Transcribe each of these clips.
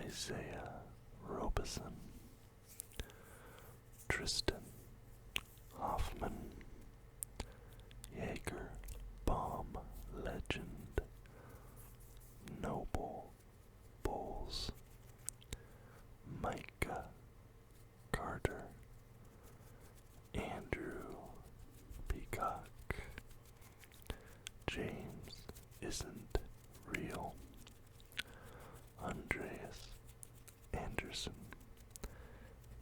Isaiah Robeson, Tristan Hoffman, Jaeger Bomb Legend, Noble Bowles, Micah Carter, Andrew Peacock, James Isn't Real, Andreas Anderson,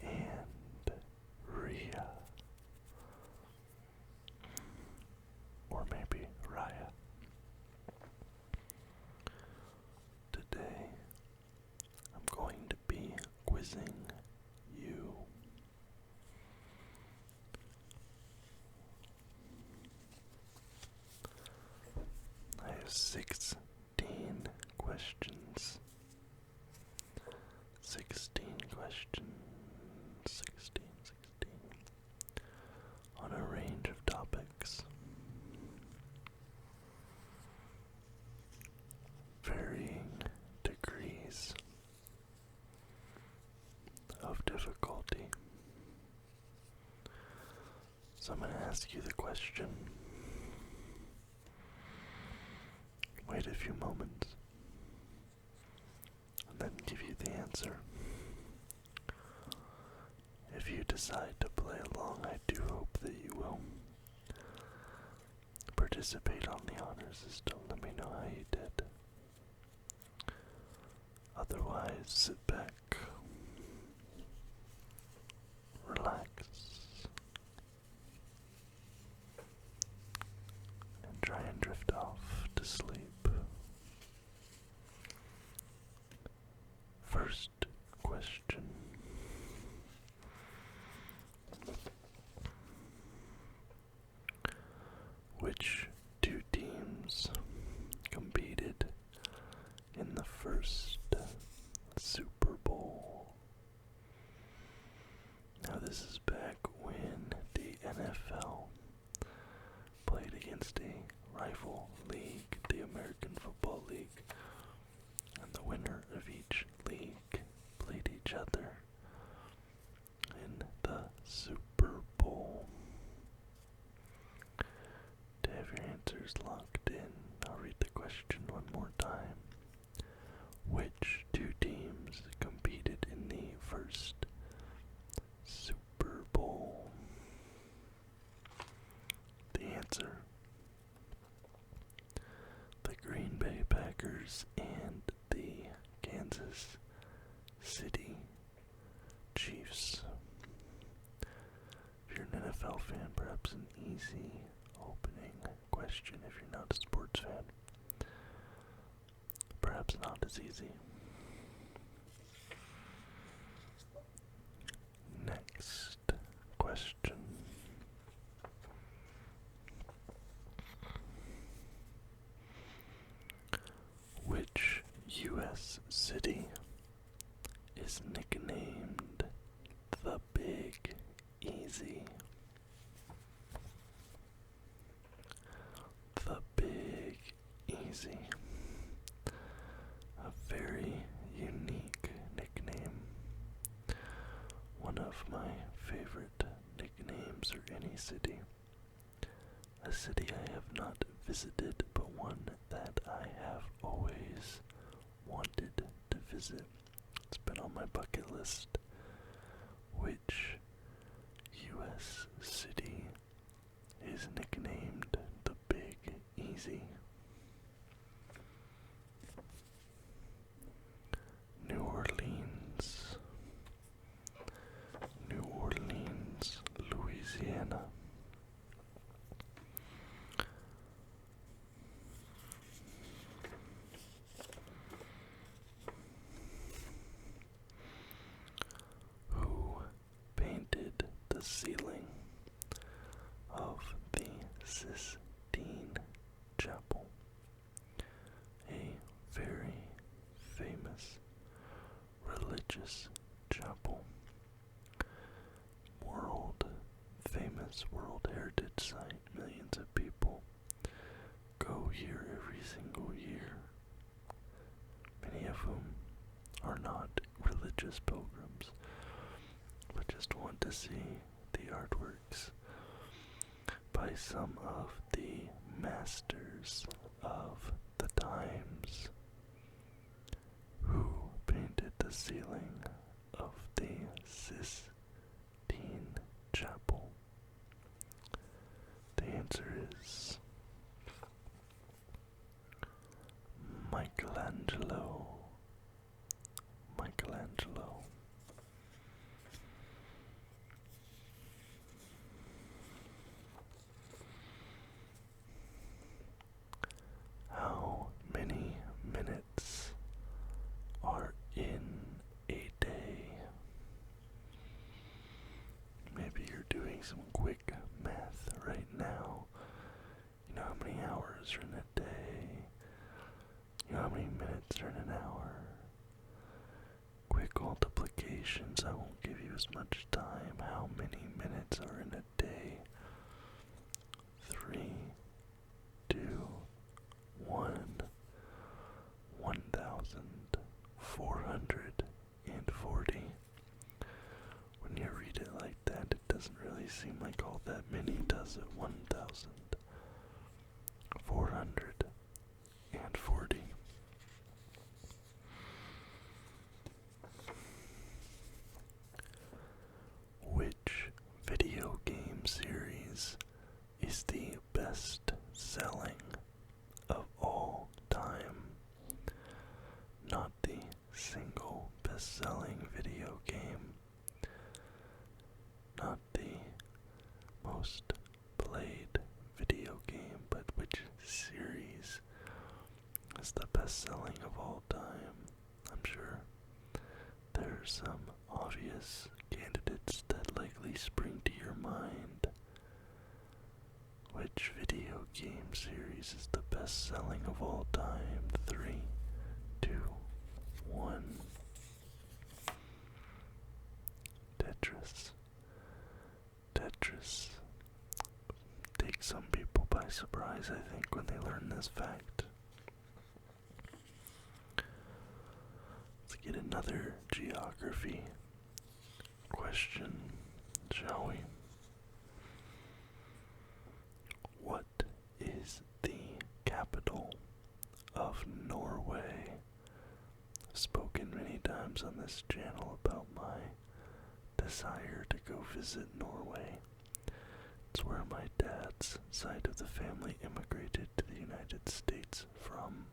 and Rhea. Or maybe Raya. Today, I'm going to be quizzing you. I have 16 questions. 16 questions. 16 on a range of topics. Varying degrees of difficulty. So I'm going to ask you the question. Wait a few moments, and then give you the answer. If you decide to play along, I do hope that you will participate on the honor system. Let me know how you did. Otherwise, sit back, relax, and try and drift off to sleep. First question. Which two teams competed in the first Super Bowl? Now this is back when the NFL played against a rival league, the American Football League, and the winner of each league played each other in the Super Bowl. To have your answers locked in, I'll read the question one more time. Which two teams competed in the first Super Bowl? The answer: the Green Bay Packers and the Kansas City Chiefs. If you're an NFL fan, perhaps an easy opening question. If you're not a sports fan, perhaps not as easy. Next question. Which U.S. city is nicknamed the Big Easy? The Big Easy. A very unique nickname. One of my favorite nicknames for any city. A city I have not visited, but one that I have always wanted to visit. It's been on my bucket list. Which U.S. city is nicknamed the Big Easy? New Orleans. New Orleans, Louisiana. Who painted the ceiling of the Sistine Chapel? A very famous religious chapel. World famous World Heritage Site. Millions of people go here every single year, many of whom are not see the artworks by some of the masters of the times who painted the ceiling of the Sistine Chapel. The answer is Michelangelo. Michelangelo. How many minutes are in a day? Maybe you're doing some quick math right now. You know how many hours are in a day? You know how many minutes are in an hour? Quick multiplications, I won't give you as much time. How many minutes are in a day? 3, 2, 1, 1,440. When you read it like that, it doesn't really seem like all that many, does it? 1,440. Which video game series is the best-selling of all time? Not the single best-selling video game, not the most played video game, but which series is the best-selling of all time? I'm sure there are some obvious candidates that likely spring to your mind. Which video game series is the best-selling of all time? 3, 2, 1. Tetris. Tetris takes some people by surprise, I think, when they learn this fact. Let's get another geography question, shall we? What is the capital of Norway? I've spoken many times on this channel about my desire to go visit Norway. It's where my dad's side of the family immigrated to the United States from.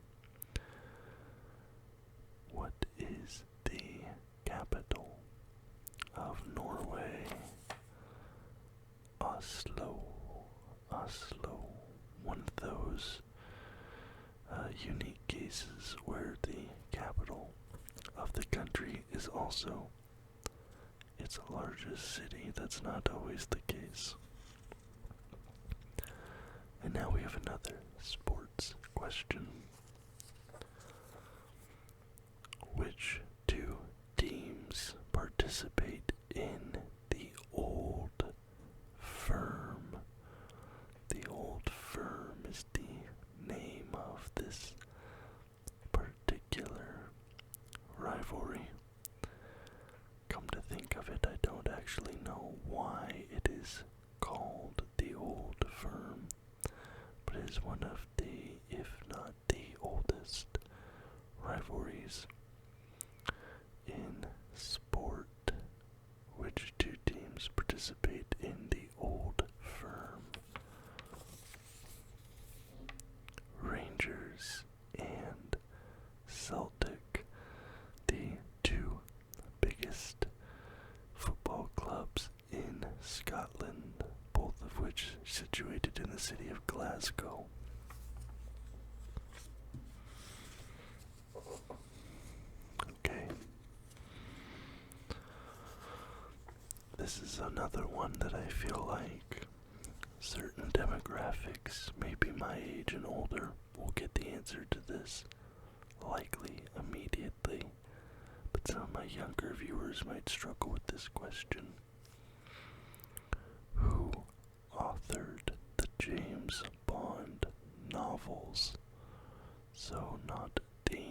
What is the capital of Norway? Oslo. Oslo. One of those unique cases where the capital of the country is also its largest city. That's not always the case. And now we have another sports question. Which two teams participate in the Old Firm? The Old Firm is the name of this particular rivalry. Come to think of it, I don't actually know why it is called the Old Firm, but it is one of the, if not the oldest, rivalries in sport. Which two teams participate in the Old Firm? Rangers and Celtic, the two biggest football clubs in Scotland, both of which situated in the city of Glasgow. Okay. This is another one that I feel like certain demographics, maybe my age and older, will get the answer to this likely immediately, but some of my younger viewers might struggle with this question. Who authored the James Bond novels? So not the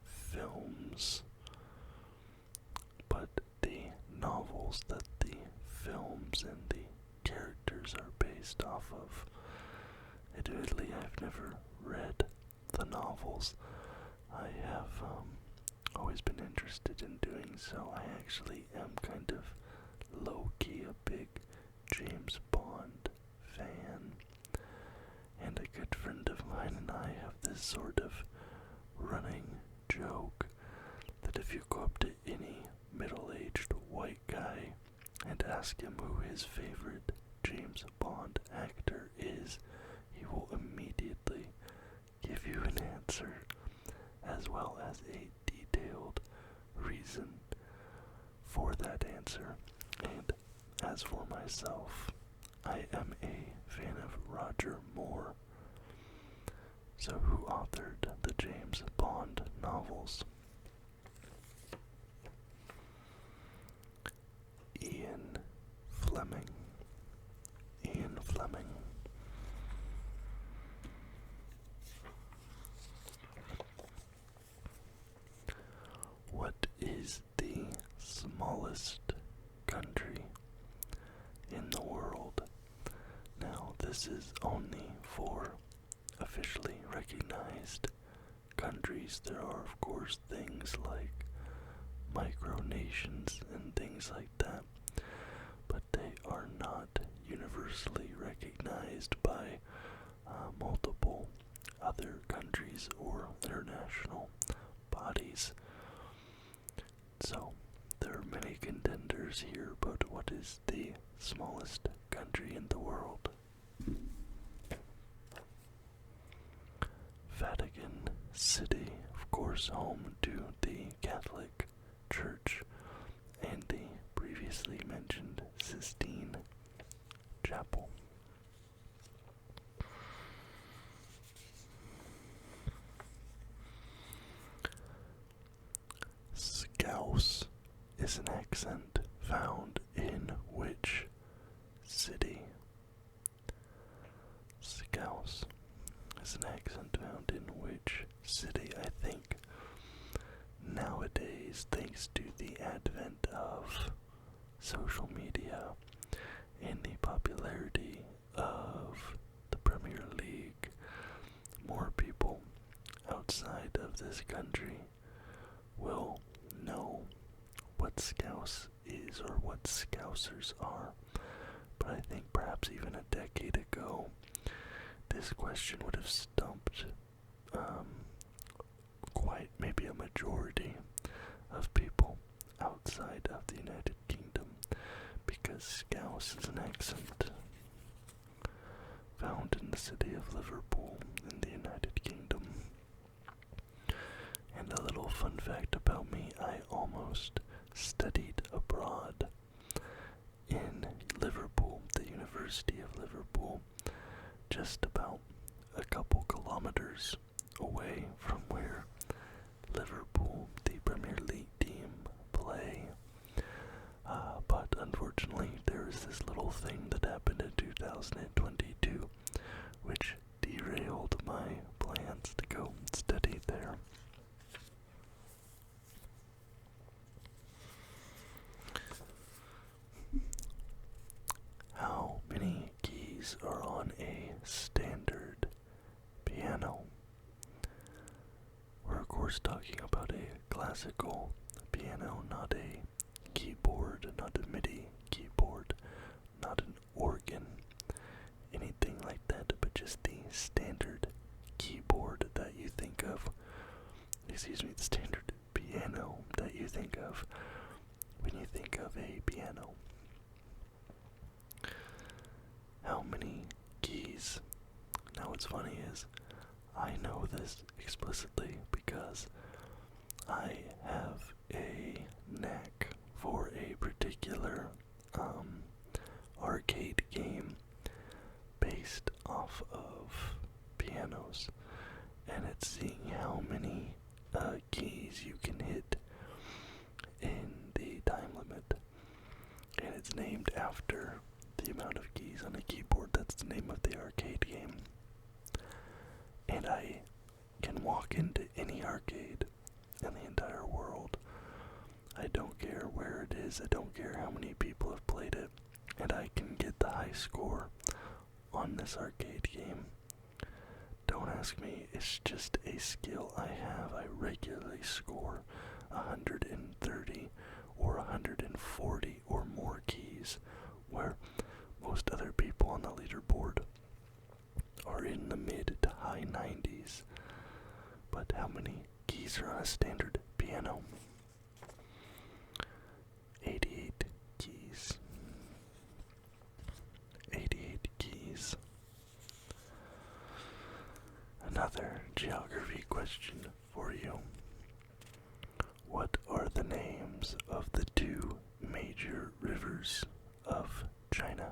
films, but the novels that the games and the characters are based off of. Admittedly, I've never read the novels. I have always been interested in doing so. I actually am kind of low-key a big James Bond fan. And a good friend of mine and I have this sort of running joke that if you go up to any middle-aged white guy and ask him who his favorite James Bond actor is, he will immediately give you an answer, as well as a detailed reason for that answer. And as for myself, I am a fan of Roger Moore. So who authored the James Bond novels? Ian Fleming. Ian Fleming. What is the smallest country in the world? Now, this is only for officially recognized countries. There are, of course, things like micronations and things like that, but they are not universally recognized by multiple other countries or international bodies. So, there are many contenders here, but what is the smallest country in the world? Vatican City, of course, home to the Catholic Church and the previously mentioned Sistine Chapel. Scouse is an accent found in which city? Scouse is an accent found in which city? I think nowadays, thanks to the advent of social media and the popularity of the Premier League, more people outside of this country will know what Scouse is or what Scousers are. But I think perhaps even a decade ago, this question would have stumped quite maybe a majority of people outside of the United Kingdom, because Scouse is an accent found in the city of Liverpool in the United Kingdom. And a little fun fact about me, I almost studied abroad in Liverpool, the University of Liverpool, just about a couple kilometers away from where Liverpool, the Premier League team, play. But unfortunately, there is this little thing that happened in 2022, which derailed my plans to go study there. How many keys are on a standard piano? We're of course talking about a classical piano, not a keyboard, not a MIDI keyboard, not an organ, anything like that, but just the standard keyboard that you think of, the standard piano that you think of when you think of a piano. How many keys? Now what's funny is, I know this explicitly because I have a knack for a particular arcade game based off of pianos, and it's seeing how many keys you can hit in the time limit, and it's named after the amount of keys on a keyboard. That's the name of the arcade game. And I can walk into any arcade in the entire world. I don't care where it is. I don't care how many people have played it. and I can get the high score on this arcade game. Don't ask me, it's just a skill I have. I regularly score 130 or 140 or more keys, where most other people on the leaderboard are in the mid to high 90s. But how many keys are on a standard piano? 88 keys. 88 keys. Another geography question for you. What are the names of the two major rivers of China?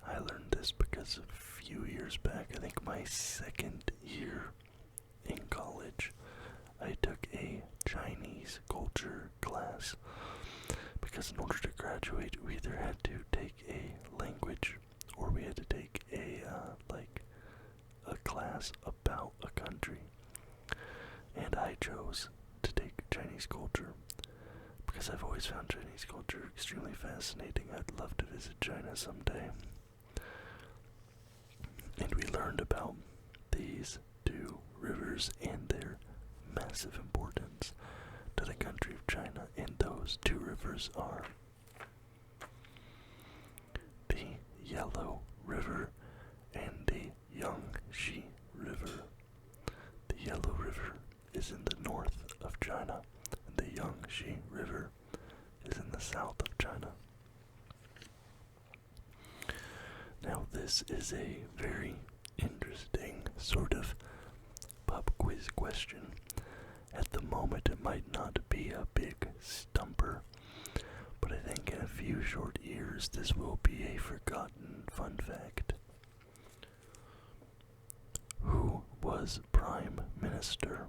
I learned this because a few years back, I think my second year in college, I took a Chinese culture class, because in order to graduate, we either had to take a language or we had to take a class about a country. And I chose to take Chinese culture because I've always found Chinese culture extremely fascinating. I'd love to visit China someday. And we learned about these two rivers and their massive importance to the country of China. And those two rivers are the Yellow River and the Yangtze River. The Yellow River is in the north of China, and the Yangtze River is in the south of China. Now, this is a very interesting sort of pub quiz question. At the moment, it might not be a big stumper, but I think in a few short years, this will be a forgotten fun fact. Who was Prime Minister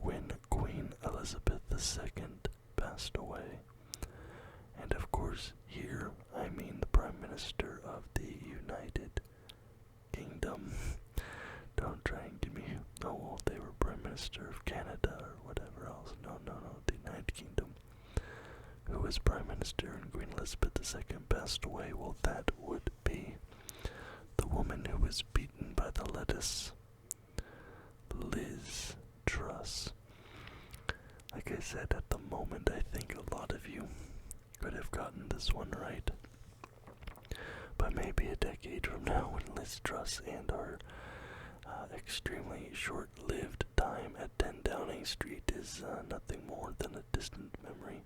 when Queen Elizabeth II passed away? And of course, here I mean the Prime Minister of the United Kingdom. Don't try and give me, oh, well, they were Prime Minister of Canada or whatever else. No, the United Kingdom. Who was Prime Minister when Queen Elizabeth II passed away? Well, that would be the woman who was beaten by the lettuce, Liz Truss. Like I said, at the moment, I think a lot of you could have gotten this one right. But maybe a decade from now, when Liz Truss and our extremely short-lived time at 10 Downing Street is nothing more than a distant memory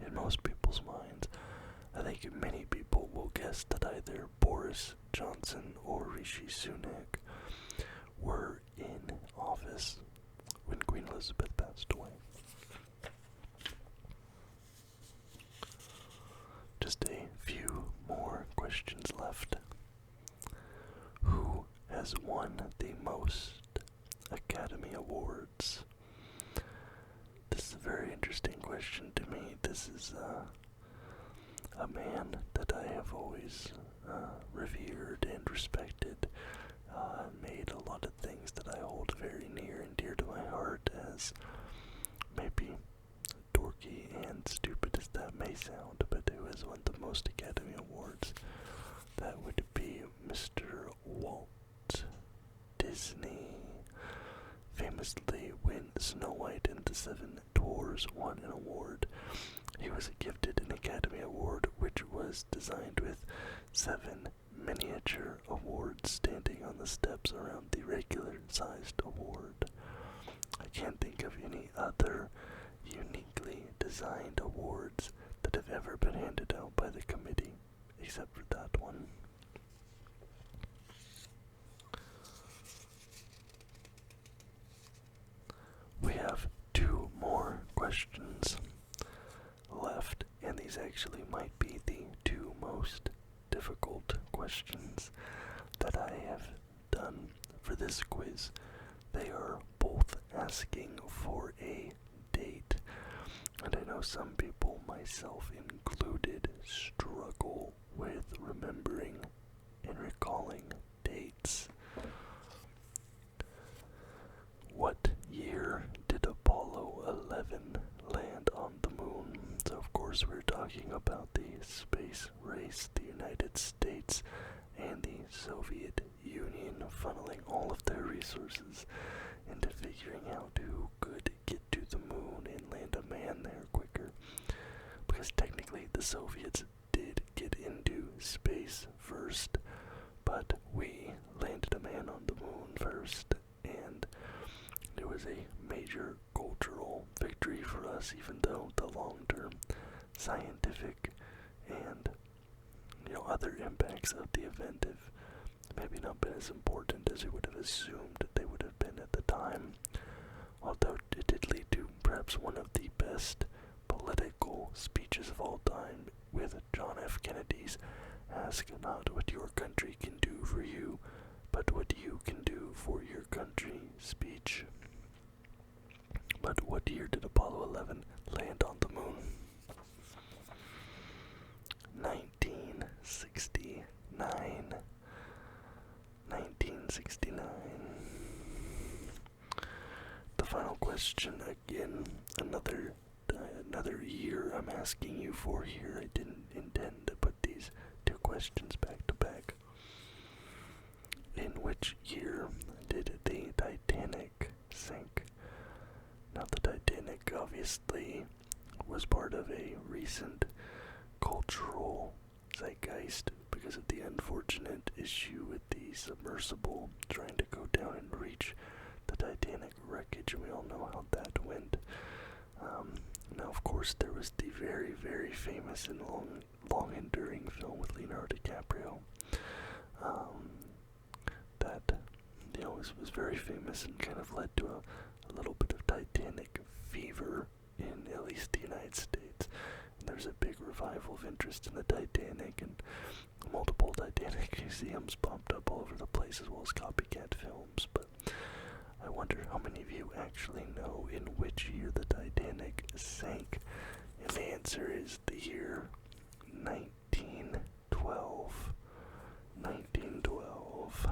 in most people's minds, I think many people will guess that either Boris Johnson or Rishi Sunak were in office when Queen Elizabeth passed away. Just a few more questions left. Who has won the most Academy Awards? This is a very interesting question to me. This is a man that I have always revered and respected. Made a lot of things that I hold very near and dear to my heart, as maybe dorky and stupid as that may sound, but who has won the most Academy Awards? That would be Mr. Walt Disney. Famously, when Snow White and the Seven Dwarfs won an award, he was gifted an Academy Award which was designed with 7 miniature awards standing on the steps around the regular-sized award. I can't think of any other uniquely designed awards that have ever been handed out by the committee, except for that one. We have 2 more questions left, and these actually might be the 2 most difficult questions that I have done for this quiz. They are both asking for a date, and I know some people, myself included, struggle with remembering and recalling dates. What year did Apollo 11 land on the moon? So of course we're talking about the space race, the funneling all of their resources into figuring out who could get to the moon and land a man there quicker. Because technically the Soviets did get into space first, but we landed a man on the moon first, and it was a major cultural victory for us, even though the long-term scientific and other impacts of the event have maybe not been as important as we would have assumed they would have been at the time. Although it did lead to perhaps one of the best political speeches of all time, with John F. Kennedy's "Ask not what your country can do for you, but what you can do for your country" speech. But what year did Apollo 11 land on the moon? 1969. 1969. The final question again, another year I'm asking you for here. I didn't intend to put these two questions back to back. In which year did the Titanic sink? Now, the Titanic obviously was part of a recent cultural zeitgeist because of the unfortunate issue with the submersible trying to go down and reach the Titanic wreckage, and we all know how that went. Now, of course, there was the very, very famous and long-enduring film with Leonardo DiCaprio that was very famous and kind of led to a little bit of Titanic fever in at least the United States. And there's a big revival of interest in the Titanic, and multiple Titanic museums popped up all over the place, as well as copycat films. But I wonder how many of you actually know in which year the Titanic sank. And the answer is the year 1912. 1912.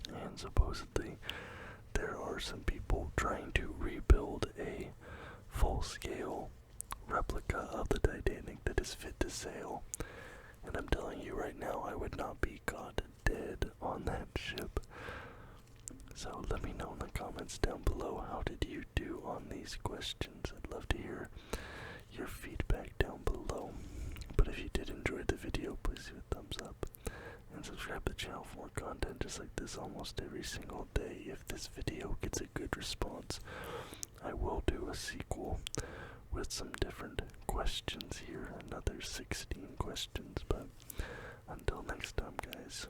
And supposedly there are some people trying to rebuild a full-scale replica of the Titanic that is fit to sail. And I'm telling you right now, I would not be caught dead on that ship. So let me know in the comments down below, how did you do on these questions? I'd love to hear your feedback down below. But if you did enjoy the video, please give a thumbs up and subscribe to the channel for more content just like this almost every single day. If this video gets a good response, I will do a sequel with some different questions here, another 16 questions. But until next time, guys,